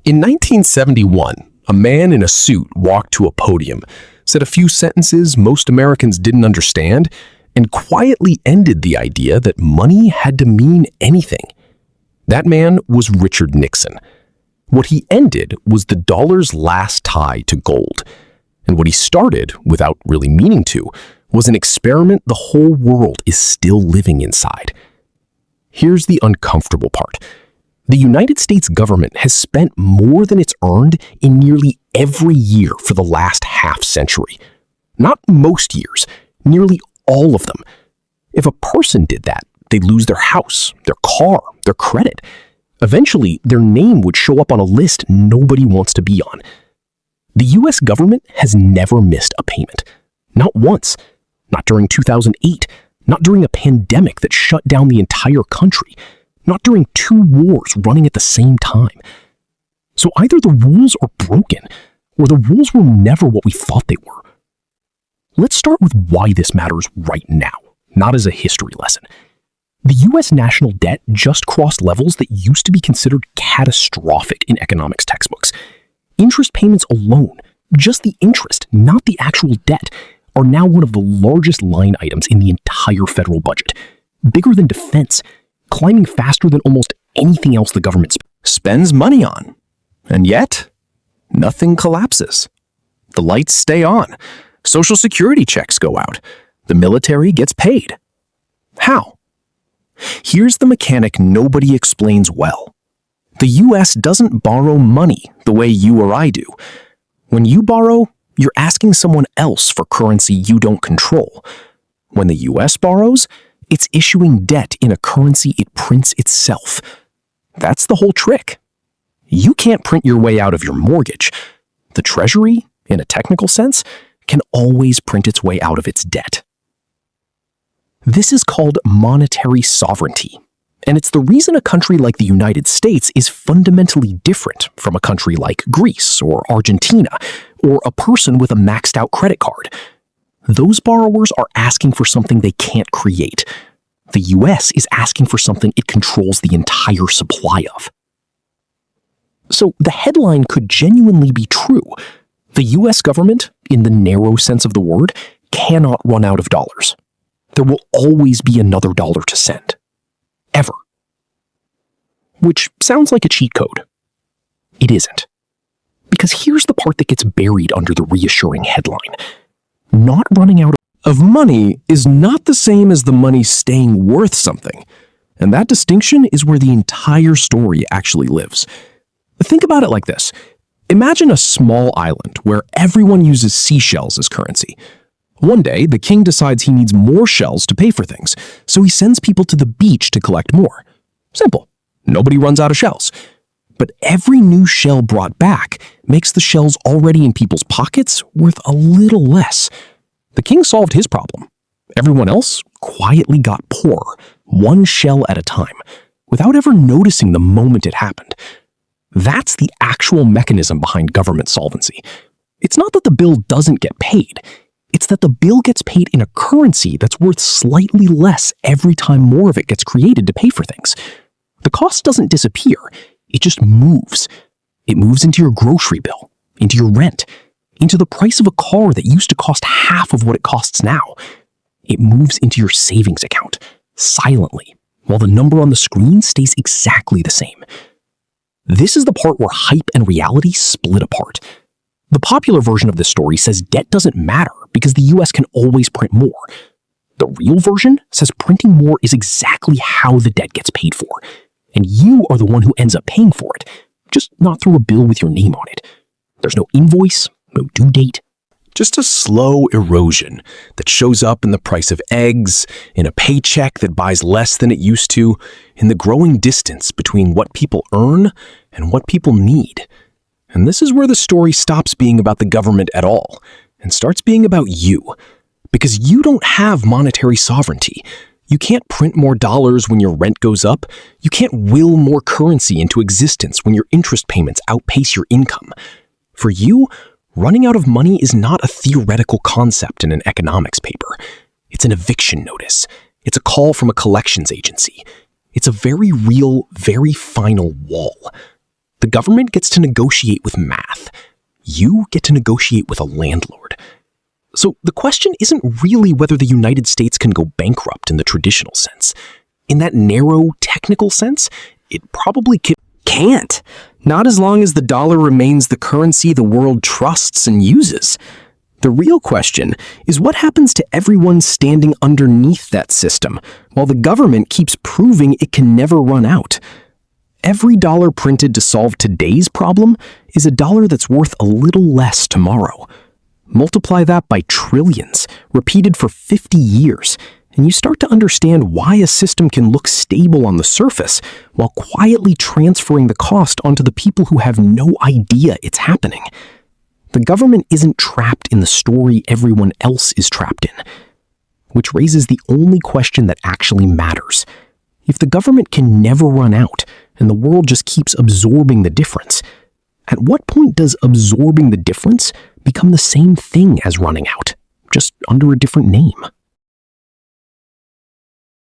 In 1971, a man in a suit walked to a podium, said a few sentences most Americans didn't understand, and quietly ended the idea that money had to mean anything. That man was Richard Nixon. What he ended was the dollar's last tie to gold. And what he started, without really meaning to, was an experiment the whole world is still living inside. Here's the uncomfortable part. The United States government has spent more than it's earned in nearly every year for the last half-century. Not most years, nearly all of them. If a person did that, they'd lose their house, their car, their credit. Eventually, their name would show up on a list nobody wants to be on. The U.S. government has never missed a payment. Not once. Not during 2008. Not during a pandemic that shut down the entire country. Not during 2 wars running at the same time. So either the rules are broken, or the rules were never what we thought they were. Let's start with why this matters right now, not as a history lesson. The U.S. national debt just crossed levels that used to be considered catastrophic in economics textbooks. Interest payments alone, just the interest, not the actual debt, are now one of the largest line items in the entire federal budget. Bigger than defense, climbing faster than almost anything else the government spends money on. And yet, nothing collapses. The lights stay on. Social Security checks go out. The military gets paid. How? Here's the mechanic nobody explains well. The U.S. doesn't borrow money the way you or I do. When you borrow, you're asking someone else for currency you don't control. When the U.S. borrows, it's issuing debt in a currency it prints itself. That's the whole trick. You can't print your way out of your mortgage. The Treasury, in a technical sense, can always print its way out of its debt. This is called monetary sovereignty, and it's the reason a country like the United States is fundamentally different from a country like Greece or Argentina, or a person with a maxed out credit card. Those borrowers are asking for something they can't create. The US is asking for something it controls the entire supply of. So the headline could genuinely be true. The US government, in the narrow sense of the word, cannot run out of dollars. There will always be another dollar to send. Ever. Which sounds like a cheat code. It isn't. Because here's the part that gets buried under the reassuring headline. Not running out of money is not the same as the money staying worth something. And that distinction is where the entire story actually lives. Think about it like this. Imagine a small island where everyone uses seashells as currency. One day, the king decides he needs more shells to pay for things, so he sends people to the beach to collect more. Simple. Nobody runs out of shells. But every new shell brought back makes the shells already in people's pockets worth a little less. The king solved his problem. Everyone else quietly got poorer, one shell at a time, without ever noticing the moment it happened. That's the actual mechanism behind government solvency. It's not that the bill doesn't get paid. It's that the bill gets paid in a currency that's worth slightly less every time more of it gets created to pay for things. The cost doesn't disappear. It just moves. It moves into your grocery bill, into your rent, into the price of a car that used to cost half of what it costs now. It moves into your savings account, silently, while the number on the screen stays exactly the same. This is the part where hype and reality split apart. The popular version of this story says debt doesn't matter because the US can always print more. The real version says printing more is exactly how the debt gets paid for, and you are the one who ends up paying for it, just not through a bill with your name on it. There's no invoice, no due date. Just a slow erosion that shows up in the price of eggs, in a paycheck that buys less than it used to, in the growing distance between what people earn and what people need. And this is where the story stops being about the government at all and starts being about you. Because you don't have monetary sovereignty. You can't print more dollars when your rent goes up. You can't will more currency into existence when your interest payments outpace your income. For you, running out of money is not a theoretical concept in an economics paper. It's an eviction notice. It's a call from a collections agency. It's a very real, very final wall. The government gets to negotiate with math. You get to negotiate with a landlord. So the question isn't really whether the United States can go bankrupt in the traditional sense. In that narrow, technical sense, it probably Can't. Not as long as the dollar remains the currency the world trusts and uses. The real question is what happens to everyone standing underneath that system, while the government keeps proving it can never run out. Every dollar printed to solve today's problem is a dollar that's worth a little less tomorrow. Multiply that by trillions, repeated for 50 years, and you start to understand why a system can look stable on the surface while quietly transferring the cost onto the people who have no idea it's happening. The government isn't trapped in the story everyone else is trapped in, which raises the only question that actually matters. If the government can never run out and the world just keeps absorbing the difference, at what point does absorbing the difference become the same thing as running out, just under a different name?